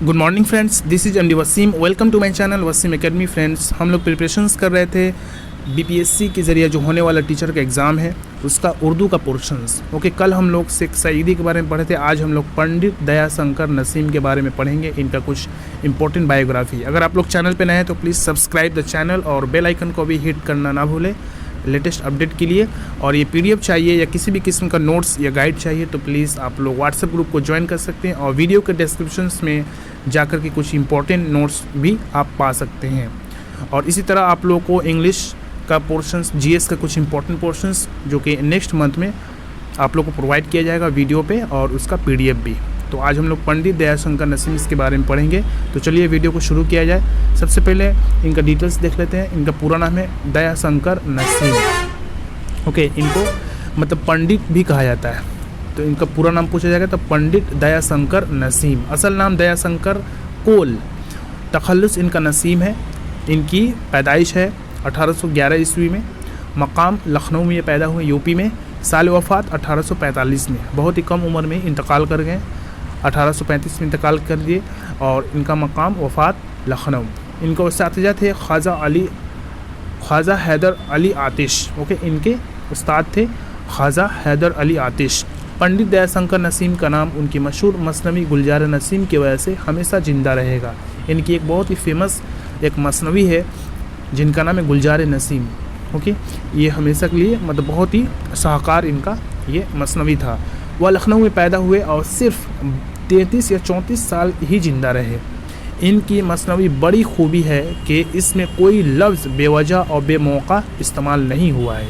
Good morning friends, this is MD Wasim. Welcome to my channel Wasim Academy. Friends, हम लोग preparations कर रहे थे बीपीएससी के ज़रिए जो होने वाला टीचर का एग्ज़ाम है उसका उर्दू का पोर्शंस। ओके, कल हम लोग शेख सईदी के बारे में पढ़े थे। आज हम लोग पंडित दयाशंकर नसीम के बारे में पढ़ेंगे, इनका कुछ इंपॉर्टेंट बायोग्राफी। अगर आप लोग चैनल पे नए हैं तो प्लीज़ सब्सक्राइब द चैनल और बेल आइकन को भी हिट करना ना भूलें लेटेस्ट अपडेट के लिए। और ये पीडीएफ चाहिए या किसी भी किस्म का नोट्स या गाइड चाहिए तो प्लीज़ आप लोग व्हाट्सएप ग्रुप को ज्वाइन कर सकते हैं और वीडियो के डिस्क्रिप्शंस में जाकर के कुछ इंपॉर्टेंट नोट्स भी आप पा सकते हैं। और इसी तरह आप लोगों को इंग्लिश का पोर्शंस, जीएस का कुछ इंपॉर्टेंट पोर्शंस जो कि नेक्स्ट मंथ में आप लोग को प्रोवाइड किया जाएगा वीडियो पे, और उसका पीडीएफ भी। तो आज हम लोग पंडित दयाशंकर नसीम इसके बारे में पढ़ेंगे। तो चलिए वीडियो को शुरू किया जाए। सबसे पहले इनका डिटेल्स देख लेते हैं। इनका पूरा नाम है दयाशंकर नसीम। ओके, इनको मतलब पंडित भी कहा जाता है, तो इनका पूरा नाम पूछा जाएगा तो पंडित दयाशंकर नसीम। असल नाम दयाशंकर कोल, तखल्लुस इनका नसीम है। इनकी पैदाइश है 1811 ईस्वी में। मकाम लखनऊ में ये पैदा हुए, यूपी में। साल वफ़ात 1845 में, बहुत ही कम उम्र में इंतकाल कर गए। 1835 में इंतकाल कर दिए। और इनका मकाम वफ़ात लखनऊ। इनका उस्ताद थे ख्वाजा हैदर अली आतिश। ओके, इनके उस्ताद थे ख्वाजा हैदर अली आतिश। पंडित दयाशंकर नसीम का नाम उनकी मशहूर मसनवी गुलजार नसीम की वजह से हमेशा ज़िंदा रहेगा। इनकी एक बहुत ही फेमस एक मसनवी है जिनका नाम है गुलजार नसीम। ओके, ये हमेशा के लिए मतलब बहुत ही शाहकार इनका ये मसनवी था। वह लखनऊ में पैदा हुए और सिर्फ 33 या 34 साल ही ज़िंदा रहे। इनकी मसनवी बड़ी खूबी है कि इसमें कोई लफ्ज़ बेवजह और बेमौका इस्तेमाल नहीं हुआ है।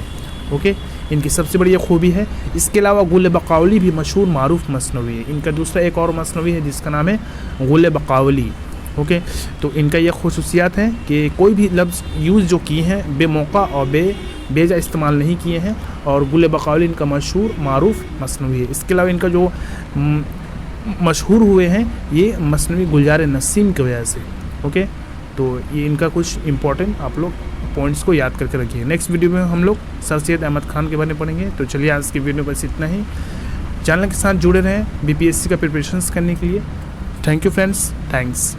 ओके, इनकी सबसे बड़ी खूबी है। इसके अलावा गुल बकावली भी मशहूर मारूफ मसनवी है। इनका दूसरा एक और मसनवी है जिसका नाम है गुल बकावली। ओके, तो इनका ये खुसूसियात है कि कोई भी लफ्ज़ यूज़ जो किए हैं बेमौका और बेजा इस्तेमाल नहीं किए हैं। और गुल बकावली इनका मशहूर मारूफ मसनवी है। इसके अलावा इनका जो मशहूर हुए हैं ये मसनवी गुलजार नसीम की वजह से। ओके, तो ये इनका कुछ इंपॉर्टेंट आप लोग पॉइंट्स को याद करके रखिए। नेक्स्ट वीडियो में हम लोग सर सैयद अहमद खान के बारे में पढ़ेंगे। तो चलिए आज की वीडियो बस इतना ही। चैनल के साथ जुड़े रहें बीपीएससी का प्रिपरेशंस करने के लिए। Thank you friends, thanks.